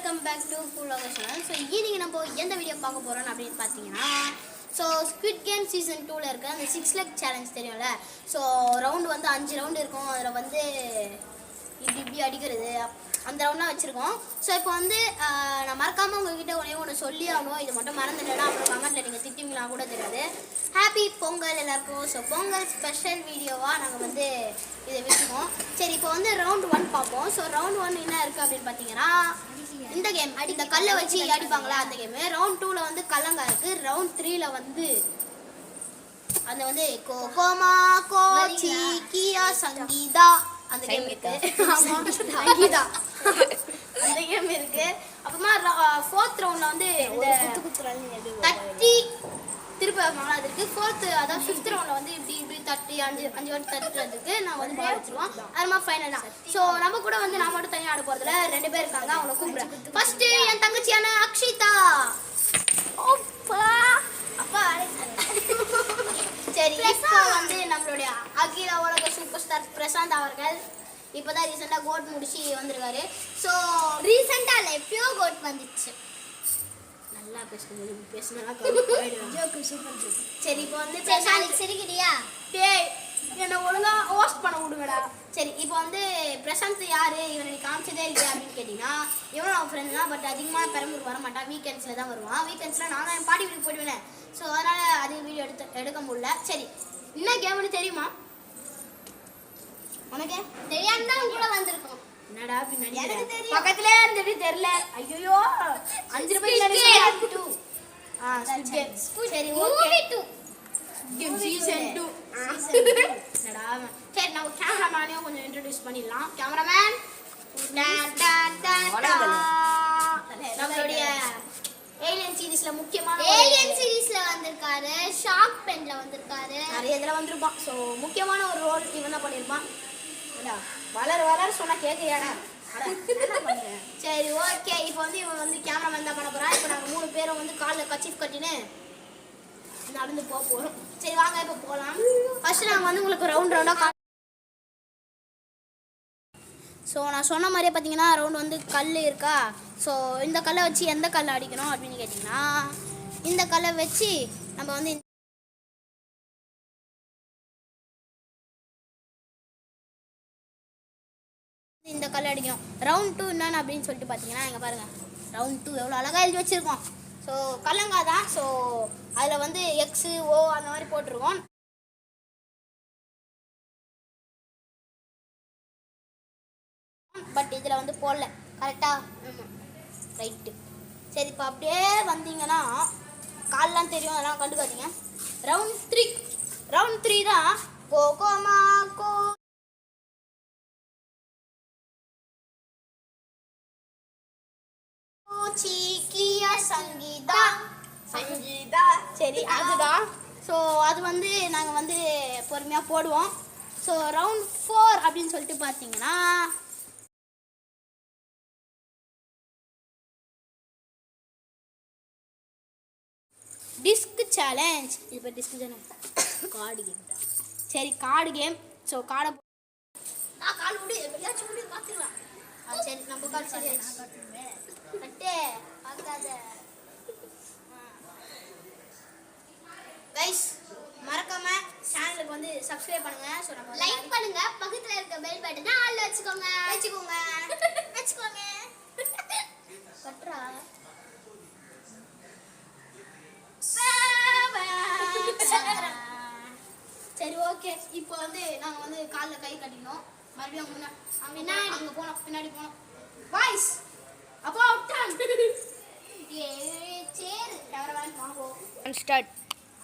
Welcome back to கூலோக channel. So இன்னைக்கு நம்ம எந்த வீடியோ பார்க்க போகிறோம் அப்படின்னு பார்த்தீங்கன்னா, ஸோ ஸ்குவிட் கேம் சீசன் 2ல் இருக்க அந்த 6 லெக் சேலஞ்ச் தெரியும்ல. ஸோ ரவுண்டு வந்து 5 ரவுண்டு இருக்கும். அதில் வந்து இப்படி அடிக்கிறது அந்த ரவுண்டாக வச்சுருக்கோம். ஸோ இப்போ வந்து நான் மறக்காமல் உங்ககிட்ட ஒன்று சொல்லி ஆகணும். இது மட்டும் மறந்துட்டேன்னா அப்புறம் கமெண்ட்டில் நீங்கள் திட்டுவீங்களா கூட தெரியாது. ஹாப்பி பொங்கல் எல்லாருக்கும். ஸோ பொங்கல் ஸ்பெஷல் வீடியோவாக நாங்கள் வந்து இதை வச்சுக்கோம். சரி, இப்போ வந்து ரவுண்ட் 1 பார்ப்போம். ஸோ ரவுண்ட் 1 என்ன இருக்குது அப்படின்னு பார்த்தீங்கன்னா, இந்த கேம் இந்த கல்லை வச்சு அடிப்பாங்களா அந்த கேமு. ரவுண்ட் 2ல் வந்து கல்லங்கா இருக்குது. ரவுண்ட் 3ல் வந்து அந்த வந்து கோமா கோச்சி கியா சங்கீதா அந்த கேம் இருக்கு. சங்கீதா அந்த கேம் இருக்கு. அப்புறமா 4th ரவுண்ட்ல வந்து தட்டி திருப்பி வைப்பாங்களா அது இருக்கு. 4th அதாவது 5th ரவுண்ட்ல வந்து இப்படி தட்டி அஞ்சு வாட்டி தட்டுறதுக்கு நான் வந்து வச்சிருவோம். அதுமா ஃபைனல் தான். ஸோ நம்ம கூட வந்து நான் மட்டும் தனியாக ஆட போறதுல 2 பேர் இருக்காங்க. அவங்கள கூப்பிடுறேன். ஃபர்ஸ்ட் என் தங்கச்சியான அக்ஷிதா. அப்பா சரி, இப்போ வந்து நம்மளுடைய அகில உலக சூப்பர் ஸ்டார் பிரசாந்த் அவர்கள் இப்போதான் ரீசெண்டாக கோட் முடிச்சு வந்திருக்காரு. ஸோ ரீசெண்டாக இல்லை, எப்பயோ கோட் வந்துச்சு. நல்லா பேசுனா சரி, இப்போ வந்து பிரசாந்த் சிரிக்கிறியா? டேய் என்னை ஒழுங்கா ஹோஸ்ட் பண்ண விடுங்கடா. சரி, இப்போ வந்து பிரசாந்த் யாரு, இவனை நீ காமிச்சதே இல்லையா அப்படின்னு கேட்டிங்கன்னா, இவனும் அவன் ஃப்ரெண்ட் தான். பட் அதிகமாக பெரம்பூர் வர மாட்டான். வீக்கெண்ட்ஸில் தான் வருவான். வீக்கெண்ட்ஸில் நான் தான் என் பாட்டி வீட்டுக்கு போயிடுவேன். ஸோ அதனால் அது வீடியோ எடுக்க முடியல. சரி, என்ன கேம்னு தெரியுமா உனக்கு? தெரியாம தான் கூட வந்திருக்கோம். என்னடா பின்னாடி பக்கத்துல இருந்துட்டு தெரியல. ஐயோ 5 ரூபாய் சரி, ஓகே சீசன் 2 என்னடா. சரி, நம்ம கேமராமேனையும் கொஞ்சம் இன்ட்ரோடியூஸ் பண்ணிடலாம். கேமராமேன் நம்மளுடைய ஏலியன் சீரிஸ்ல முக்கியமான ஏலியன் சீரிஸ்ல வந்திருக்காரு, ஷார்க் பென்ல வந்திருக்காரு, நிறைய இதுல வந்திருப்பான். ஸோ முக்கியமான ஒரு ரோல் இவன் தான் பண்ணியிருப்பான். வளர சொன்னா கேட்கறியாடா. சரி, ஓகே. இப்போ வந்து இவன் வந்து கேமராமேன் தான் பண்ண போறான். இப்போ நாங்கள் 3 பேரும் வந்து காலில் கச்சிஃப் கட்டின்னு நடந்து போகிறோம். சரி வாங்க இப்போ போகலாம். ஃபர்ஸ்ட் நாங்கள் வந்து உங்களுக்கு ரவுண்டாக ஸோ நான் சொன்ன மாதிரியே பார்த்தீங்கன்னா ரவுண்ட் வந்து கல் இருக்கா. ஸோ இந்த கல்லை வச்சு எந்த கல்லை அடிக்கணும் அப்படின்னு கேட்டிங்கன்னா, இந்த கல்லை வச்சு நம்ம வந்து இந்த கல் அடிக்கணும். ரவுண்ட் 2 என்னன்னு அப்படின்னு சொல்லிட்டு பார்த்தீங்கன்னா, இங்கே பாருங்கள் ரவுண்ட் 2 எவ்வளோ அழகாக எழுதி வச்சுருக்கோம். ஸோ கல்லங்கா தான். ஸோ அதில் வந்து எக்ஸு ஓ அந்த மாதிரி போட்டிருக்கோம். பட் இதில் வந்து போடல. கரெக்டாக ரைட்டு. சரி, இப்போ அப்படியே வந்தீங்கன்னா கால்லாம் தெரியும், அதெல்லாம் கண்டுக்காதீங்க. ரவுண்ட் 3 தான் கோகோமா கோ சங்கீதா. சரி, அதுதான். ஸோ அது வந்து நாங்கள் வந்து பொறுமையாக போடுவோம். ஸோ ரவுண்ட் 4 அப்படின்னு சொல்லிட்டு பார்த்தீங்கன்னா, டிஸ்க் சேலஞ்ச். இப்போ டிஸ்க் சேலஞ்ச் கார்டு கேம் தான். சரி, கார்டு கேம். ஸோ கார்டை நான் கால் விடு எப்படியாச்சும் விடு பார்த்துக்கலாம். சரி, நம்ம கால் சரி கட்டே பார்க்காத. கைஸ், மறக்காம சேனலுக்கு வந்து சப்ஸ்கிரைப் பண்ணுங்க. ஸோ நம்ம லைக் பண்ணுங்க, பக்கத்துல இருக்க பெல் பட்டனை ஆல்ல வச்சுக்கோங்க. கட்றா. சரி, ஓகே. இப்போ வந்து நாங்கள் வந்து காலில் கை கட்டிக்கணும். மறுபடியும் முன்னாடி அங்கே போனோம், பின்னாடி போனோம். வாய்ஸ் அப்போ அவுட்டான். சரி, கேமரா வாங்குவோம். ஸ்டார்ட்.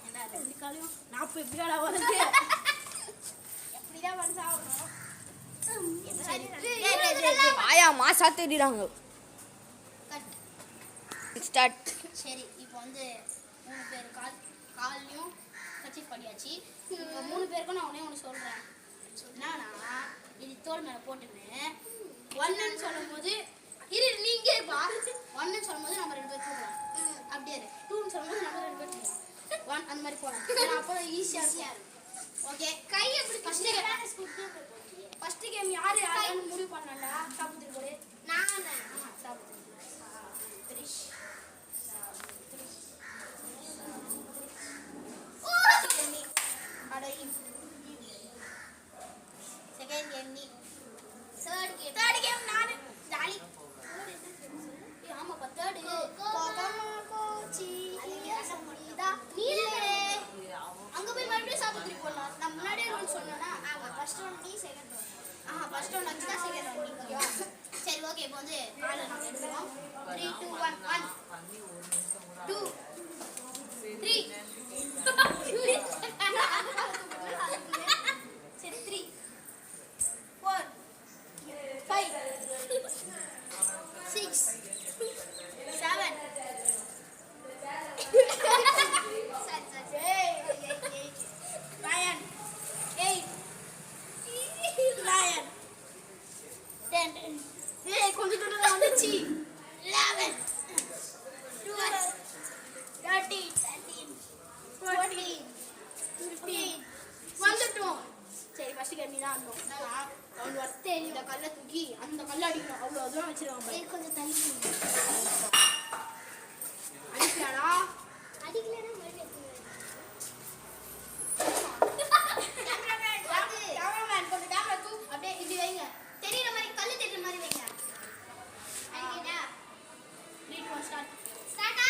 என்ன ரெண்டு காலையும் நான் இப்போ எப்படிடா வருது? எப்படிதான் மனசாகணும். ஆயா மாசா தெரியுறாங்க. ஸ்டார்ட். சரி, இப்போ வந்து 3 பேர் கால்லையும் கச்சி பண்ணியாச்சு. 3 பேருக்கும் நான் ஒன்று சொல்கிறேன். என்னன்னா, இது தோல் மேலே போட்டுன்னு 1ன்னு சொல்லும் போது நீங்க 1ன்னு சொல்லும் போது நம்ம 2 பேர் போடுறோம். அப்படியே 2ன்னு சொல்லும் போது நம்ம 2 பேர் போடுறோம். 1 அந்த மாதிரி போடலாம். அப்போ ஈஸியாக இருக்கும். ஓகே, கை எப்படி ஃபர்ஸ்ட் கேம் யாரு முடிவு பண்ணல? சாப்பிட்டு போடு. நான் சாப்பிட்டு 3 2 1 1 2 3 சரி 3 4 5 6 7 9 8 9 10 ஏய் கொஞ்சம் தூரம் வந்துச்சு 11 12 13 14 15 வந்துட்டோம் சரி ஃபர்ஸ்ட் கண்ணி தான் வந்தோம் அவங்க வரத்தே இந்த கல்லை தூக்கி அந்த கல்லை அடிக்கணும் அவ்வளோ தூரம் வச்சிருவாங்க கொஞ்சம் தள்ளி அடிக்கலாடா அடிக்கலனா கேமராமேன் கொஞ்சம் கேமரா தூக்கு அப்படியே இப்படி வைங்க தெரியுற மாதிரி கல்லு தெரியுற மாதிரி வைங்க அடிக்கடா 3 2 1 ஸ்டார்ட் ஸ்டார்ட்டா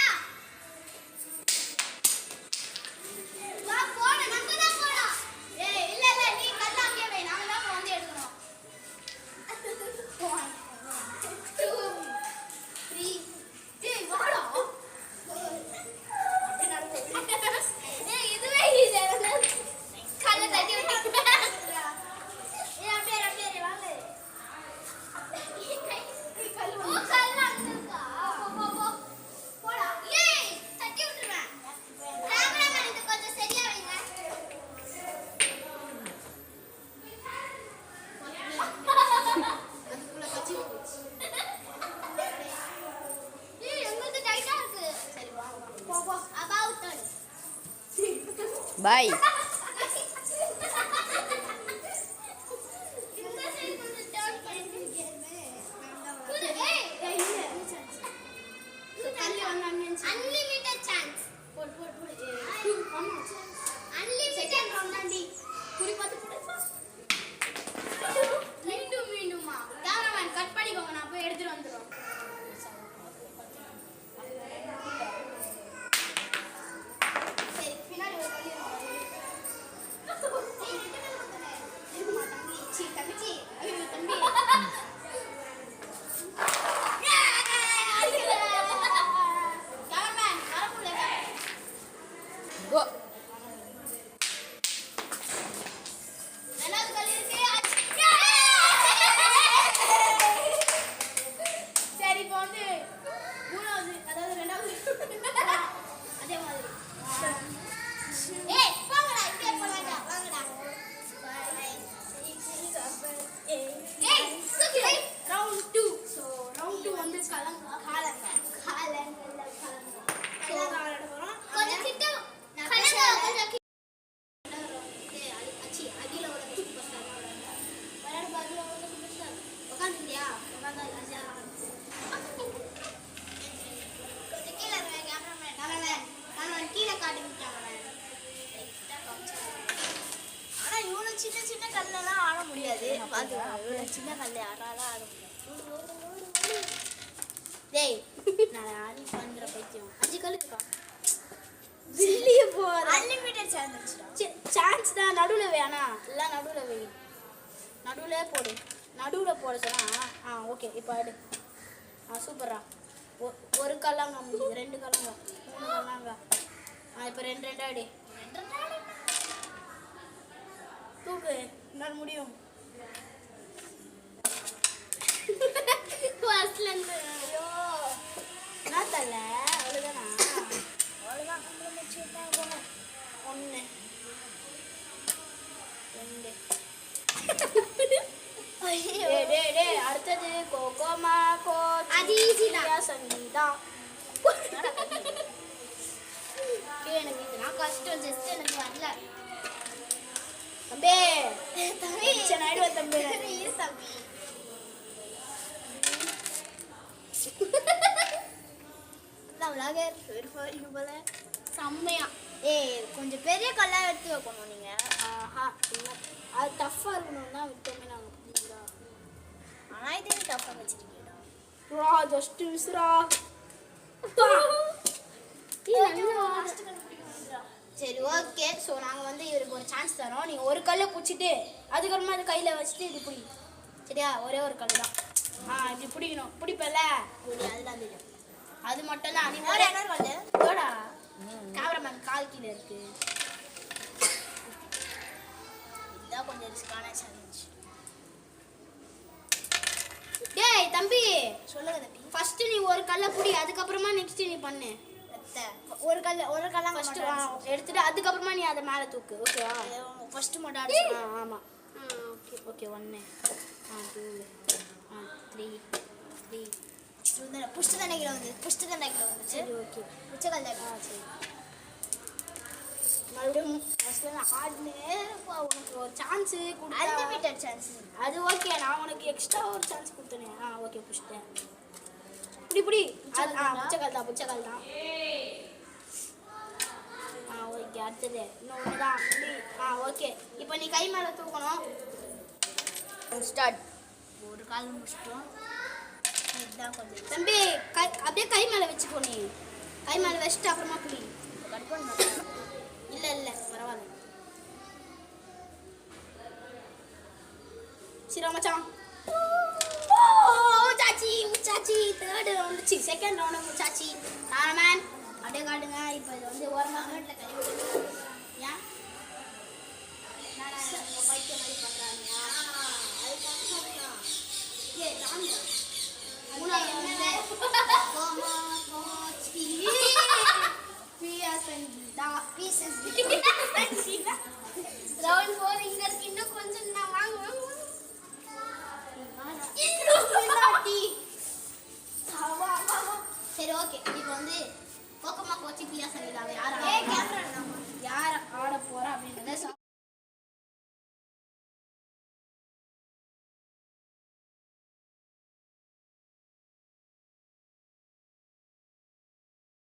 வா போட நம்ம தான் போறோம் ஏய் இல்ல இல்ல நீ கல்ல அங்கேயே வை நாங்க தான் வந்து எடுக்கணும் 1 2 3 ஏய் வாடா அப்படியே நடந்து ஏய் இதுவே ஈஸியா இருக்கு கல்ல தட்டி விட்டு ஏய் அப்படியே வாங்க ஓ கல்ல அங்கக்கா போ போ போடா ஏய் தட்டி விட்டுறேன் கேமராமேன் இது கொஞ்சம் சரியா வைங்க அதுக்குள்ள கச்சி போச்சு ஏய் எங்களுக்கு டைட்டா இருக்கு சரி வா போ போ about turn பாய் இந்த சைடு கொஞ்சம் டர்ன் பண்ணி ஏய் ஏய் இல்ல கல்லு வந்து அங்க அன்லிமிட்டட் சான்ஸ் போடு போடு போடு ஆமா அன்லிமிட்டட் செகண்ட் ரவுண்ட் தாண்டி குறி பார்த்து போடு மீண்டுமா கேமராமேன் கட் பண்ணிக்கோங்க நான் போய் எடுத்துட்டு வந்துடுறோம் சரி பின்னாடி ஒரு கல்லு இருக்குமா தம்பி சீ தங்கச்சி ஐயோ தம்பி கேமராமேன் வரப்புல கோ ரெண்டாவது கல்லு இருக்கு சரி இப்போ வந்து மூணாவது அதாவது ரெண்டாவது அதே மாதிரி ஏய் போங்கடா இப்படியே போலாம்டா வாங்கடா ஏய் சுத்தி ரவுண்ட் 2 ஸோ ரவுண்ட் 2 வந்து காலங்க கொஞ்சம் கிட்ட கலங்க கொஞ்சம் அச்சி அகில ஒரு சூப்பர் ஸ்டார் விளையாடு பாதில ஒரு சூப்பர் ஸ்டார் உட்காந்துட்டியா உட்காந்தா கொஞ்சம் கீழ இருங்க கேமராமேன் நான் கீழே காட்டி விட்டாங்க ஆனா இவ்வளவு சின்ன சின்ன கல்லெல்லாம் ஆட முடியாது பாத்துக்கோ இவ்வளவு சின்ன கல்லை ஆடாலாம் ஆட முடியாது டேய் நான் ஆடி பண்ற பைத்தியம் 5 கல் இருக்கா வெளியே போற அன்லிமிட்டட் சான்ஸ் சான்ஸ் தான் நடுவுல வேணா இல்ல நடுவுல வை நடுவுல போடு நடுவுல போட சொன்னா ஓகே இப்போ ஆடு சூப்பரா ஒரு கல்லாங்க முடியுது 2 கல்லாங்க 3 கல்லாங்க இப்போ 2 ஆடு தூக்கு என்னால் முடியும் ஃபர்ஸ்ட்ல இருந்து ஐயோ நான் தரல அவ்வளோதானா அவ்வளோதான் நம்மள முடிச்சுட்டா போங்க 1 2 டேய் அடுத்தது கோகோமா கோ அது easy தான். சங்கீதா எனக்கு இதெல்லாம் கஷ்டம் ஜஸ்ட் எனக்கு வரல தம்பி டென்ஷன் ஆயிடுவேன் தம்பி இரு தம்பி விளாகர் இது போல செம்மையா கொஞ்சம் பெரிய கல்லா எடுத்து வைக்கணும் நீங்க ஆஹா இல்லை அது டஃப்பாக இருக்கணும் தான் விட்டோமே நாங்கள் புரியுதா ஆனால் இதே டஃப்பாக வச்சிருக்கீங்களா ஜஸ்ட் விசுரா சரி ஓகே ஸோ நாங்கள் வந்து இவருக்கு ஒரு சான்ஸ் தரோம் நீங்கள் ஒரு கல்லை பிடிச்சிட்டு அதுக்கப்புறமா அது கையில் வச்சுட்டு இது பிடி சரியா ஒரே ஒரு கல் தான் இப்படி பிடிக்கணும் பிடிப்பல அதுதான் தெரியும். அது மட்டும் தான் நீ ஒரு என்ன வந்து போடா கேமராமேன் கால் கீழே இருக்கு இதான் கொஞ்சம் ரிஸ்கான சேலஞ்ச். டேய் தம்பி சொல்லுங்க தம்பி. ஃபர்ஸ்ட் நீ ஒரு கல்லை புடி அதுக்கப்புறமா நெக்ஸ்ட் நீ பண்ணு ஒரு கல்ல ஃபர்ஸ்ட் எடுத்துட்டு அதுக்கப்புறமா நீ அதை மேலே தூக்கு ஓகேவா ஃபர்ஸ்ட் மட்டும் அடிச்சு. ஆமாம் ஓகே ஓகே 1 2 3 புஷ்டு தான் நினைக்கிறேன் வந்து புஷ்டு தான் நினைக்கிறேன் வந்து. சரி ஓகே புச்சக்கல் தான். சரி மறுபடியும் ஃபர்ஸ்ட்ல ஆடுனே உனக்கு ஒரு சான்ஸ் கொடுத்தா அன்லிமிட்டட் சான்ஸ். அது ஓகே நான் உனக்கு எக்ஸ்ட்ரா ஒரு சான்ஸ் கொடுத்தனே ஓகே புஷ்டேன் புடி புடி புச்சக்கால் தான் ஓகே அடுத்தது இன்னொன்று தான் புடி ஓகே இப்போ நீ கை மேலே தூக்கணும் ஸ்டார்ட். ஒரு கால் முடிச்சிட்டோம். இதுதான் கொஞ்சம் தம்பி அப்படியே கை மேலே வச்சுக்கோ நீ கை மேலே வச்சுட்டு அப்புறமா புடி கட் பண்ண இல்லை பரவாயில்ல சரி மச்சான் முச்சாச்சி தேர்ட் ரவுண்டு செகண்ட் ரவுண்டு முச்சாச்சி மேன் அப்படியே காட்டுங்க இப்போ இது வந்து ஓரமாக வீட்டில் கை விடுங்க ஏன் பைத்தியம் மாதிரி பண்ணுறாங்க மூணாவது ரவுண்ட் 4 இங்க இருக்கு இன்னும் கொஞ்சம் நான் வாங்க சரி ஓகே இப்போ வந்து கோக்கமா கோச்சி பியா சனிதாவே யார் ஆட போறா அப்படின்றத